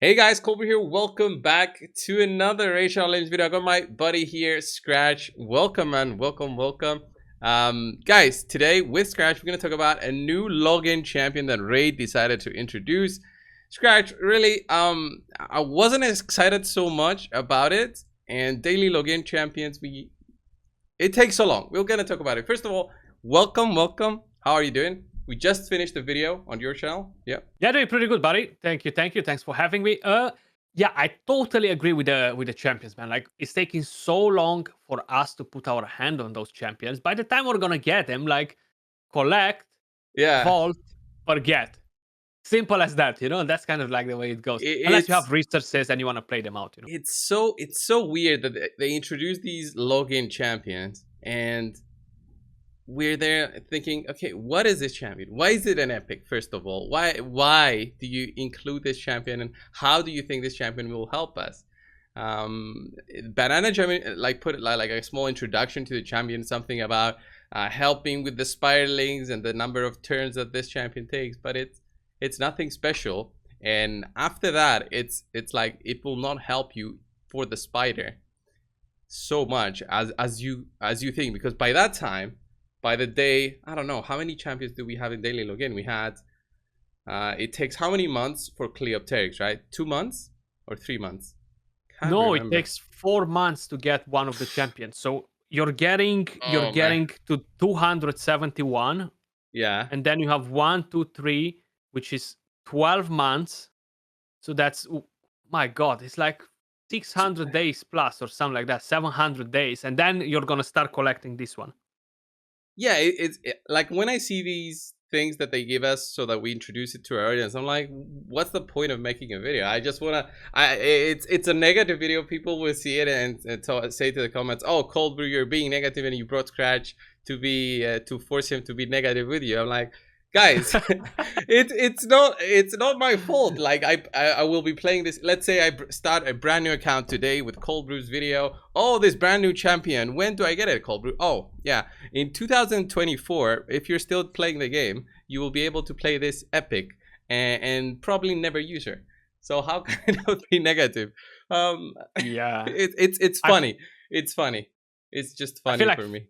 Hey guys, Colby here. Welcome back to another Racial Lanes video. I got my buddy here, Scratch. Welcome, man. Welcome. Guys, today with Scratch, we're gonna talk about a new login champion that Raid decided to introduce. Scratch, really, I wasn't excited so much about it. And daily login champions, it takes so long. We're gonna talk about it. First of all, welcome. How are you doing? We just finished the video on your channel. Yeah. Yeah, doing pretty good, buddy. Thank you. Thanks for having me. Yeah, I totally agree with the champions, man. Like it's taking so long for us to put our hand on those champions. By the time we're gonna get them, like collect, Yeah. vault, forget. Simple as that, That's kind of like the way it goes. Unless you It's have resources and you want to play them out. it's so weird that they introduce these login champions and we're there thinking, okay, what is this champion? Why is it an epic? First of all, why do you include this champion, and how do you think this champion will help us? Banana champion, like, put it like a small introduction to the champion, something about helping with the spiralings and the number of turns that this champion takes, but it's nothing special. And after that, it's like it will not help you for the spider so much as you think, because by that time, by the day, I don't know how many champions do we have in daily login. We had it takes how many months for Cleopteryx, right? 2 months or 3 months? Can't No, it remember. takes 4 months to get one of the champions. So you're getting Oh man. to 271, Yeah. and then you have 1, 2, 3, which is 12 months. So that's my God, it's like So, 600 days plus or something like that, 700 days, and then you're gonna start collecting this one. yeah, like when I see these things that they give us so that we introduce it to our audience, I'm like, what's the point of making a video? I just wanna, it's a negative video. People will see it and say to the comments, oh, Cold Brew, you're being negative, and you brought Scratch to be to force him to be negative with you. I'm like, guys, it's not my fault. Like I will be playing this. Let's say I start a brand new account today with Cold Brew's video. Oh, this brand new champion. When do I get it, Cold Brew? Oh yeah, in 2024. If you're still playing the game, you will be able to play this epic and probably never use her. So how can it not be negative? Um, Yeah, it's I, f- funny. It's funny. It's just I feel funny like for me.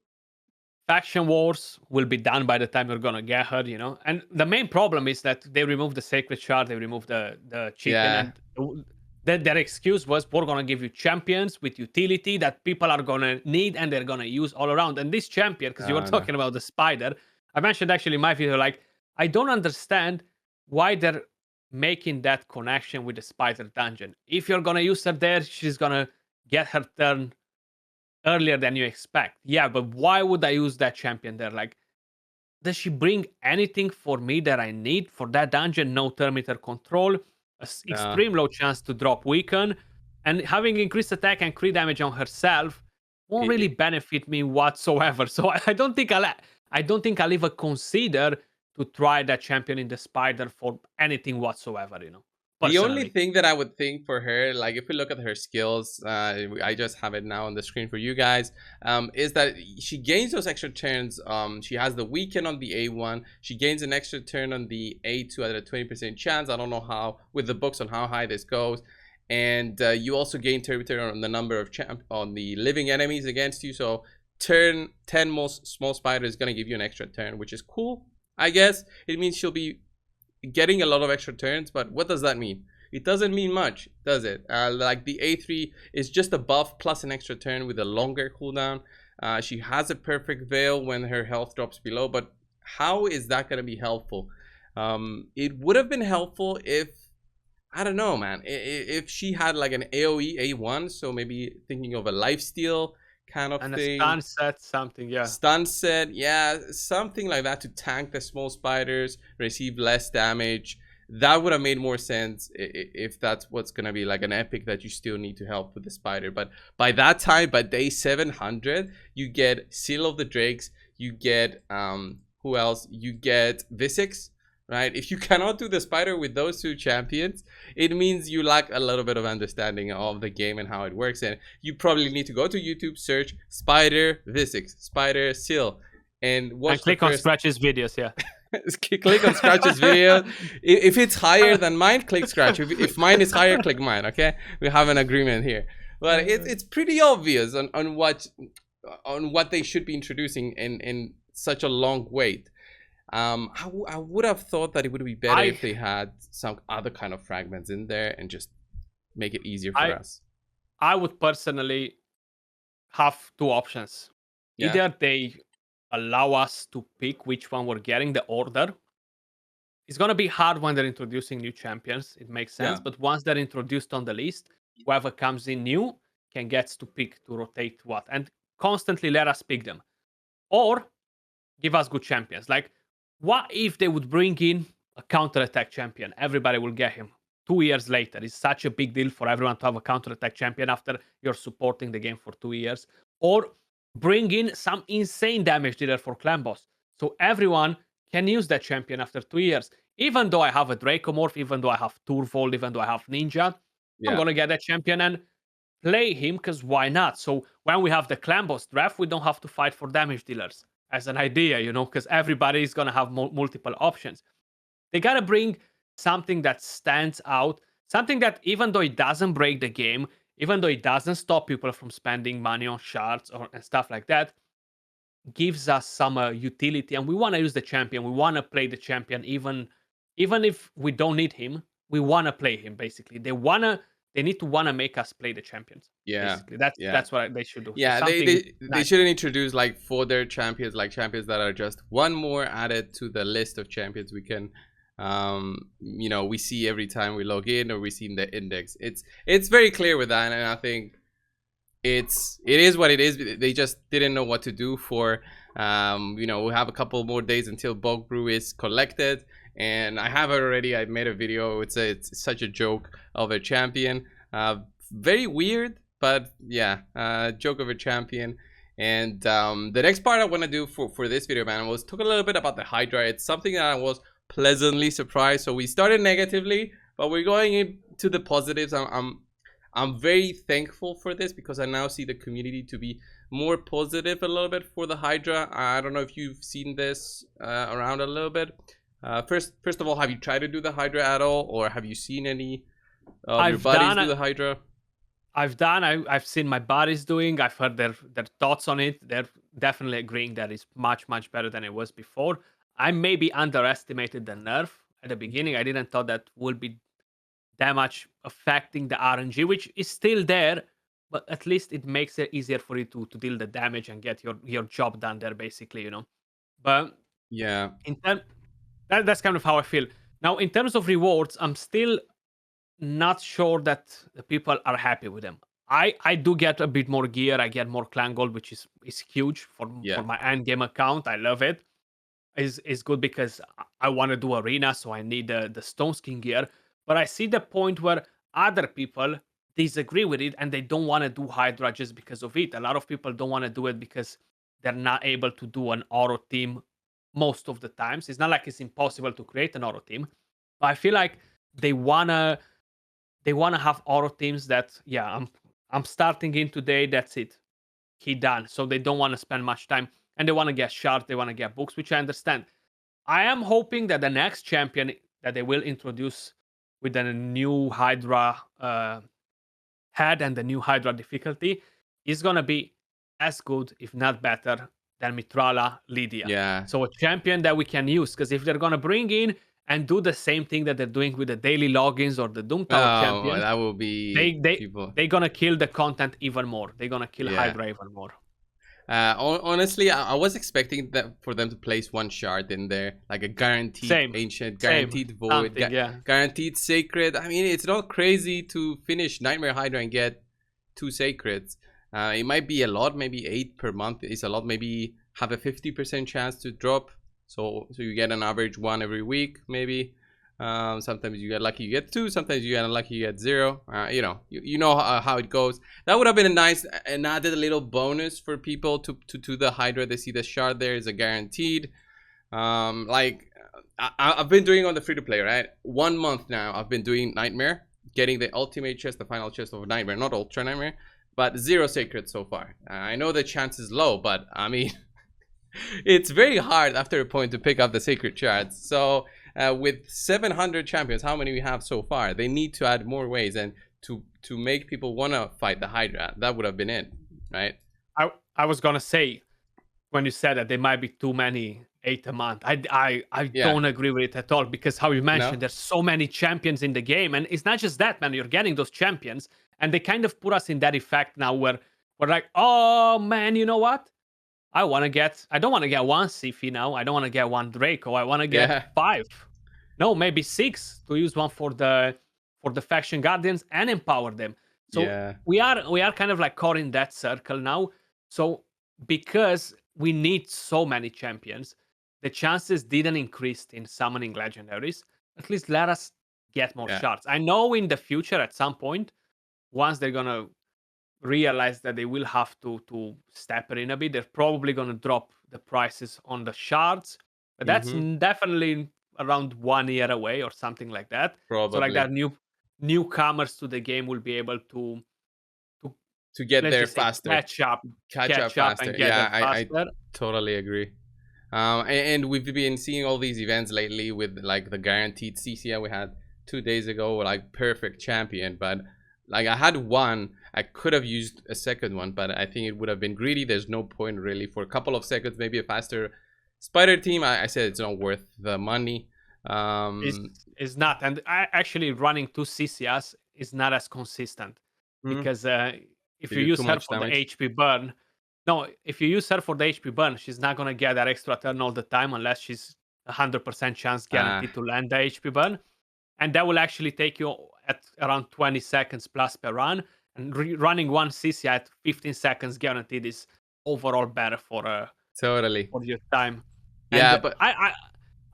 faction wars will be done by the time you're gonna get her. And the main problem is that they removed the sacred shard, they removed the chicken, Yeah. and then their excuse was, we're gonna give you champions with utility that people are gonna need and they're gonna use all around. And this champion, because you were Oh no. talking about the spider, I mentioned actually in my video, like, I don't understand why they're making that connection with the spider dungeon. If you're gonna use her there, she's gonna get her turn earlier than you expect. Yeah, but why would I use that champion there? Like, does she bring anything for me that I need for that dungeon? No thermometer control, No. extreme low chance to drop weaken, and having increased attack and crit damage on herself won't really It, benefit me whatsoever. So I don't think I don't think I'll even consider to try that champion in the spider for anything whatsoever. The only Personally. thing that I would think for her, like if we look at her skills, I just have it now on the screen for you guys, is that she gains those extra turns. She has the weaken on the A1. She gains an extra turn on the A2 at a 20% chance. I don't know how, with the books, on how high this goes. And you also gain turn on the number of on the living enemies against you. So turn 10 most small spider is going to give you an extra turn, which is cool, I guess. It means she'll be getting a lot of extra turns, but what does that mean? It doesn't mean much, does it? Like the A3 is just a buff plus an extra turn with a longer cooldown. She has a perfect veil when her health drops below, but how is that going to be helpful? It would have been helpful if, I don't know, man, if she had like an AoE A1, so maybe thinking of a lifesteal kind of And a thing. stun set, something, yeah. Stun set, yeah, something like that to tank the small spiders, receive less damage. That would have made more sense if that's what's gonna be like an epic that you still need to help with the spider. But by that time, by day 700, you get Seal of the Drakes, you get who else? You get Visix, right? If you cannot do the spider with those two champions, it means you lack a little bit of understanding of the game and how it works, and you probably need to go to YouTube, search spider Visix, spider Seal, and And watch the click on first Scratch's videos, yeah. Click on Scratch's video. If it's higher than mine, click Scratch. If mine is higher, click mine. Okay, we have an agreement here. But it's pretty obvious on what they should be introducing in such a long wait. I would have thought that it would be better if they had some other kind of fragments in there and just make it easier for us. I would personally have two options. Yeah. Either they allow us to pick which one we're getting, the order. It's going to be hard when they're introducing new champions. It makes sense. Yeah. But once they're introduced on the list, whoever comes in new can get to pick to rotate what. And constantly let us pick them. Or give us good champions. Like, what if they would bring in a counter-attack champion? Everybody will get him. 2 years later, it's such a big deal for everyone to have a counter-attack champion after you're supporting the game for 2 years. Or bring in some insane damage dealer for clan boss, so everyone can use that champion after 2 years. Even though I have a Dracomorph, even though I have Turvold, even though I have Ninja, I'm gonna get that champion and play him, because why not? So when we have the clan boss draft, we don't have to fight for damage dealers as an idea, because everybody is gonna have multiple options. They gotta bring something that stands out, something that, even though it doesn't break the game, even though it doesn't stop people from spending money on shards and stuff like that, gives us some utility. And we want to use the champion. We want to play the champion, even if we don't need him. We want to play him. Basically, they need to want to make us play the champions. Yeah, basically. That's what they should do. Yeah, they shouldn't introduce like fodder champions, like champions that are just one more added to the list of champions we can we see every time we log in or we see in the index. It's very clear with that, and I think it is what it is. They just didn't know what to do for we have a couple more days until bulk brew is collected, and I made a video. It's such a joke of a champion, very weird, but yeah, joke of a champion. And the next part I want to do for this video, man, was talk a little bit about the Hydra. It's something that I was pleasantly surprised. So we started negatively, but we're going into the positives. I'm very thankful for this, because I now see the community to be more positive a little bit for the Hydra. I don't know if you've seen this around a little bit. First of all, have you tried to do the Hydra at all, or have you seen any of your buddies do the Hydra? I've seen my buddies doing. I've heard their thoughts on it. They're definitely agreeing that it's much better than it was before. I maybe underestimated the nerf at the beginning. I didn't thought that would be that much affecting the RNG, which is still there, but at least it makes it easier for you to deal the damage and get your job done there, basically, But yeah, that's kind of how I feel. Now, in terms of rewards, I'm still not sure that the people are happy with them. I do get a bit more gear. I get more clan gold, which is huge for my end game account. I love it. Is good because I want to do arena, so I need the stone skin gear. But I see the point where other people disagree with it and they don't want to do Hydra just because of it. A lot of people don't want to do it because they're not able to do an auto team most of the times. It's not like it's impossible to create an auto team, but I feel like they wanna have auto teams that, yeah, I'm starting in today, that's it, he done. So they don't want to spend much time, and they want to get shards, they want to get books, which I understand. I am hoping that the next champion that they will introduce with the new Hydra head and the new Hydra difficulty is gonna be as good, if not better, than Mitrala Lydia. Yeah. So a champion that we can use, because if they're gonna bring in and do the same thing that they're doing with the daily logins or the Doom Tower champion, that will be they're gonna kill the content even more. They're gonna kill Hydra even more. Honestly, I was expecting for them to place one shard in there, like a guaranteed ancient, guaranteed void, guaranteed sacred. I mean, it's not crazy to finish Nightmare Hydra and get 2 sacreds. It might be a lot, maybe 8 per month is a lot. Maybe have a 50% chance to drop, so you get an average 1 every week, maybe. Sometimes you get lucky, you get 2. Sometimes you get unlucky, you get 0. You know how it goes. That would have been a nice and added a little bonus for people to the Hydra. They see the shard there is a guaranteed. Like I've been doing on the free to play, right? 1 month now. I've been doing Nightmare, getting the ultimate chest, the final chest of Nightmare, not Ultra Nightmare, but 0 sacred so far. I know the chance is low, but I mean, It's very hard after a point to pick up the sacred shards. So with 700 champions, how many we have so far? They need to add more ways, and to make people want to fight the Hydra. That would have been it, right? I was gonna say, when you said that there might be too many 8 a month, I Yeah. don't agree with it at all, because how you No. mentioned, there's so many champions in the game, and it's not just that, man. You're getting those champions, and they kind of put us in that effect now where we're like, oh man, you know what? I don't want to get one Sifi now. I don't want to get one Draco. I want to get Yeah. 5. No, maybe 6, to use one for the faction guardians and empower them. So Yeah. we are kind of like caught in that circle now. So because we need so many champions, the chances didn't increase in summoning legendaries. At least let us get more Yeah. shards. I know in the future at some point, once they're gonna realize that they will have to step it in a bit, they're probably gonna drop the prices on the shards. But that's Mm-hmm. definitely around 1 year away or something like that. So like that Probably newcomers to the game will be able to to get let's there just say faster, catch up catch up faster. and get Yeah, there I faster. totally agree. And we've been seeing all these events lately with like the guaranteed CCA we had 2 days ago, like perfect champion. But like I had one, I could have used a second one, but I think it would have been greedy. There's no point really for a couple of seconds, maybe a faster spider team. I said it's not worth the money. Is Um, is not, and actually running 2 CCS is not as consistent, mhm. because if They you do too use her much for the damage. HP burn, no, if you use her for the HP burn, she's not gonna get that extra turn all the time unless she's 100% chance Ah, guaranteed to land the HP burn, and that will actually take you at around 20 seconds plus per run. And running 1 CC at 15 seconds guaranteed is overall better totally. for your time. And Yeah, but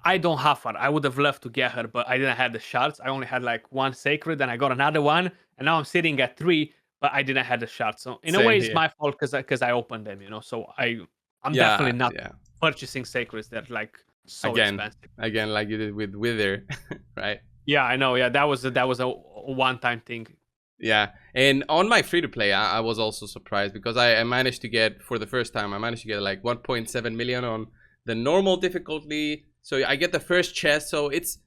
I don't have her. I would have loved to get her, but I didn't have the shards. I only had like one sacred, and I got another one, and now I'm sitting at 3, but I didn't have the shards. So in a same way, it's here. my fault because I opened them, you know. So I'm definitely Yeah, not yeah. purchasing sacreds. They're like so Again, expensive. again, like you did with Wither, right? Yeah, I know. Yeah, that was a one time thing. Yeah, and on my free to play, I was also surprised because I managed to get for the first time. I managed to get like 1.7 million on the normal difficulty. So I get the first chest. So it's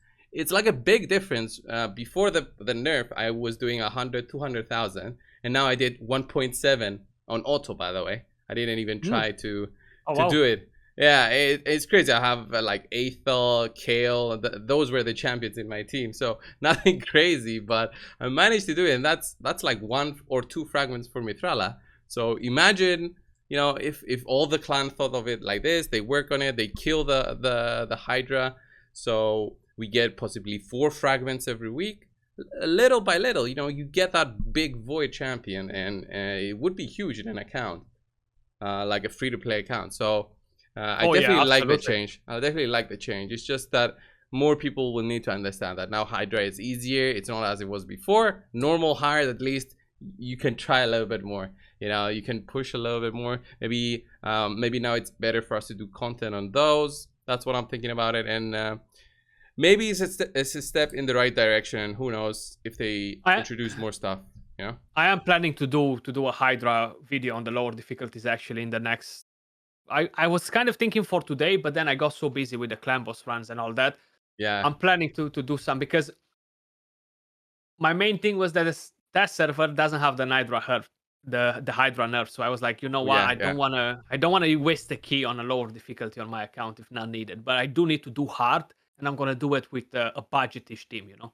like a big difference. Before the nerf, I was doing 100, 200,000, and now I did 1.7 on auto. By the way, I didn't even Mm. try Oh to wow. do it. Yeah, it's crazy. I have like Aethel, Kale. Those were the champions in my team. So nothing crazy, but I managed to do it, and that's like 1 or 2 fragments for Mithrala. So imagine, if all the clan thought of it like this, they work on it, they kill the Hydra, so we get possibly 4 fragments every week, little by little. You get that big void champion, and it would be huge in an account, like a free to play account. So I Oh yeah, definitely like the absolutely. change. I definitely like the change. It's just that more people will need to understand that now Hydra is easier. It's not as it was before. Normal hard, at least you can try a little bit more. You can push a little bit more. Maybe now it's better for us to do content on those. That's what I'm thinking about it, and maybe it's a step in the right direction. Who knows if they I introduce more stuff? I am planning to do a Hydra video on the lower difficulties actually in the next. I was kind of thinking for today, but then I got so busy with the clan boss runs and all that. Yeah, I'm planning to do some, because my main thing was that that server doesn't have the Hydra nerf, the Hydra nerf. So I was like, you know what? yeah, I yeah. don't wanna waste the key on a lower difficulty on my account if not needed. But I do need to do hard, and I'm gonna do it with a budgetish team. You know.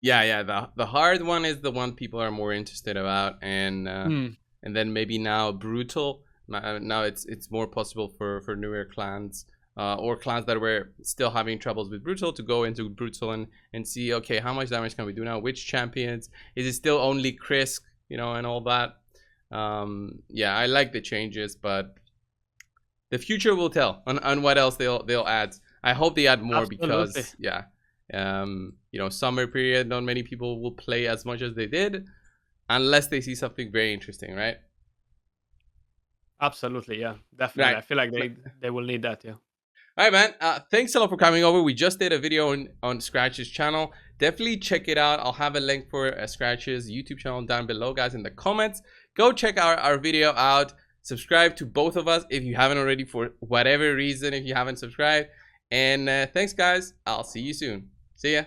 Yeah. The hard one is the one people are more interested about, Hmm. and then maybe now brutal. Now it's more possible for newer clans, or clans that were still having troubles with brutal, to go into brutal and see, okay, how much damage can we do now? Which champions? Is it still only Krisk? And all that. Yeah, I like the changes, but the future will tell on what else they'll add. I hope they add more Absolutely. because yeah, summer period, not many people will play as much as they did unless they see something very interesting, right? Absolutely. Yeah. Definitely. Right. I feel like they will need that. Yeah. All right, man. Thanks a lot for coming over. We just did a video on Scratch's channel. Definitely check it out. I'll have a link for Scratch's YouTube channel down below, guys, in the comments. Go check our video out. Subscribe to both of us if you haven't already, for whatever reason, if you haven't subscribed. And thanks, guys. I'll see you soon. See ya.